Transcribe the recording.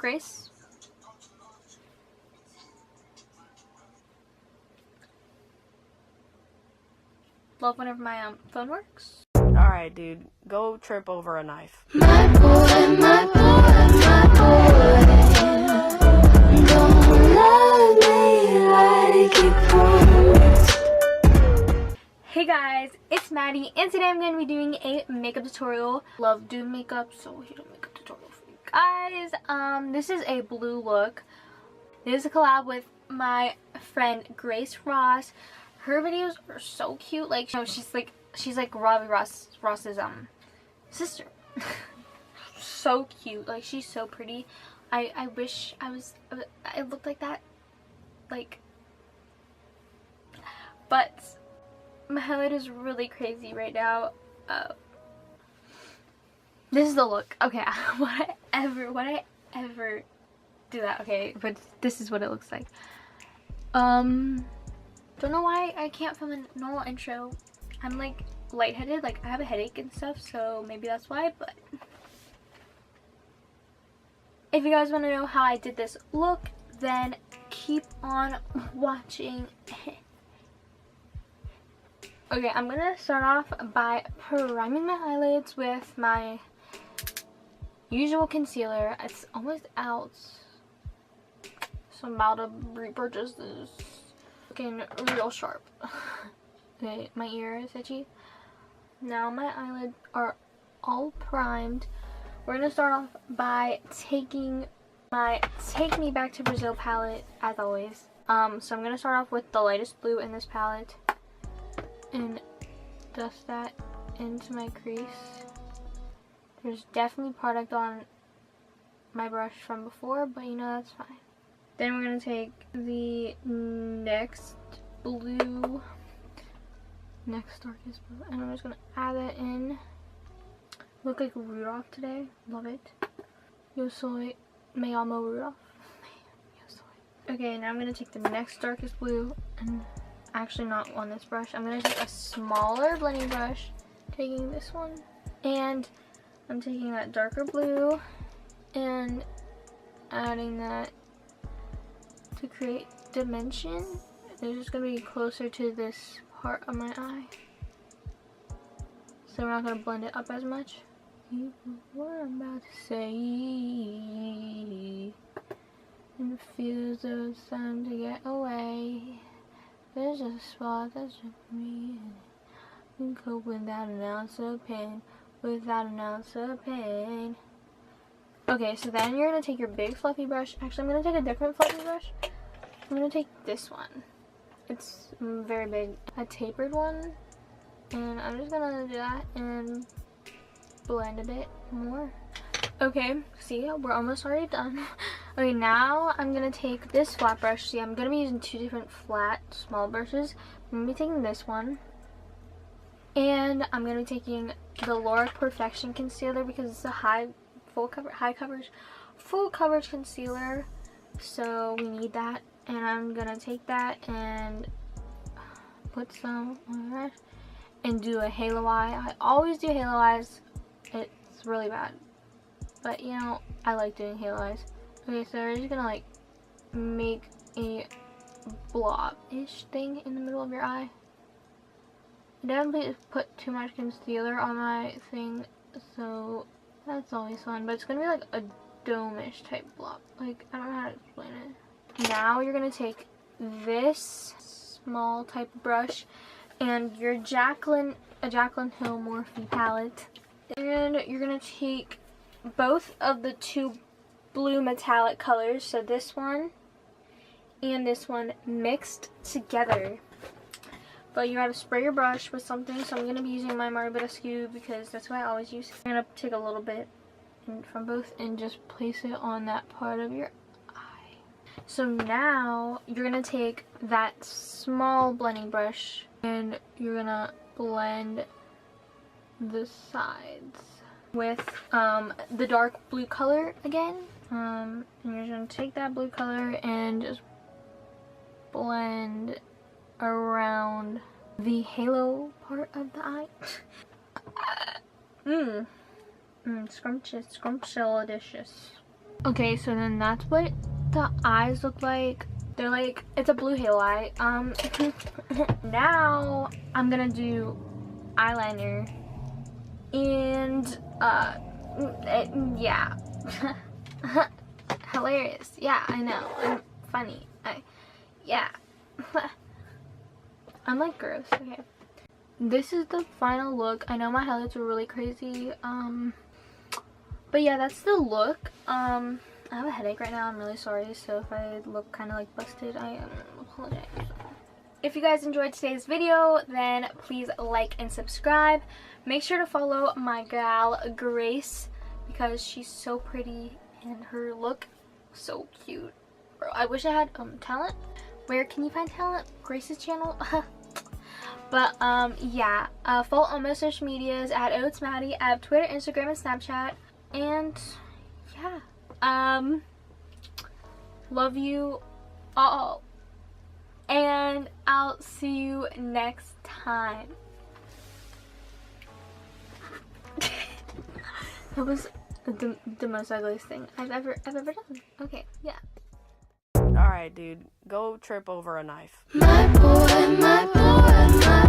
Grace. Love whenever my phone works. Alright, dude. Go trip over a knife. My boy, my boy, my boy. Don't love me like you promised. Hey guys, it's Maddie, and today I'm going to be doing a makeup tutorial. Love doing makeup, so here's a makeup tutorial for you guys. This is a blue look. This is a collab with my friend Grace Ross. Her videos are so cute. Like, you know, she's like Robbie Ross's sister. So cute. Like, she's so pretty. I wish I looked like that. Like, but my highlight is really crazy right now. This is the look. Okay, would I ever do that? Okay, but this is what it looks like. Don't know why I can't film a normal intro. I'm like lightheaded, like I have a headache and stuff, so maybe that's why. But if you guys want to know how I did this look, then keep on watching. Okay, I'm gonna start off by priming my eyelids with my usual concealer. It's almost out, so I'm about to repurchase this. Looking real sharp. Okay, my ear is itchy. Now my eyelids are all primed. We're gonna start off by taking my Take Me Back to Brazil palette, as always. So I'm gonna start off with the lightest blue in this palette and dust that into my crease. There's definitely product on my brush from before, but you know, that's fine. Then we're going to take the next darkest blue, and I'm just going to add that in. Look like Rudolph today. Love it. Yo soy me llamo Rudolph. Yo soy. Okay, now I'm going to take the next darkest blue, and actually not on this brush. I'm going to take a smaller blending brush, taking this one, and I'm taking that darker blue and adding that to create dimension. It's just going to be closer to this part of my eye, so we're not going to blend it up as much. What I'm about to say, and it feels so it's time to get away. There's a spot that's with me, and cope without an ounce of pain, without an ounce of pain. Okay, so then you're going to take your big fluffy brush. Actually, I'm going to take a different fluffy brush. I'm going to take this one. It's very big. A tapered one. And I'm just going to do that and blend a bit more. Okay, see, we're almost already done. Okay, now I'm going to take this flat brush. See, I'm going to be using two different flat, small brushes. I'm going to be taking this one. And I'm going to be taking the Laura Perfection Concealer because it's a full coverage concealer, so we need that. And I'm gonna take that and put some on my brush and do a halo eye. I always do halo eyes. It's really bad, but you know, I like doing halo eyes. Okay, so we're just gonna like make a blob-ish thing in the middle of your eye. Definitely put too much concealer on my thing, so that's always fun, but it's gonna be like a dome-ish type blob. Like, I don't know how to explain it. Now you're gonna take this small type of brush and your Jaclyn Hill Morphe palette, and you're gonna take both of the two blue metallic colors, so this one and this one, mixed together. But you gotta spray your brush with something, so I'm gonna be using my Mario because that's what I always use. I'm gonna take a little bit from both and just place it on that part of your eye. So now you're gonna take that small blending brush and you're gonna blend the sides with the dark blue color again. And you're gonna take that blue color and just blend around the halo part of the eye. Scrumptious, scrumptious. Okay, so then that's what the eyes look like. They're like, it's a blue halo eye. Now I'm gonna do eyeliner, and yeah. Hilarious. Yeah, I know. I'm funny. Yeah. I'm like gross. Okay. This is the final look. I know my highlights were really crazy. But yeah, that's the look. I have a headache right now. I'm really sorry. So if I look kind of like busted, I apologize. If you guys enjoyed today's video, then please like and subscribe. Make sure to follow my gal Grace because she's so pretty and her look so cute. Bro, I wish I had talent. Where can you find talent? Grace's channel. But yeah, follow all my social medias at maddie. I have Twitter, Instagram, and Snapchat. And yeah, love you all, and I'll see you next time. That was the most ugliest thing I've ever done. Okay, yeah. Alright, dude. Go trip over a knife. My boy, my boy, my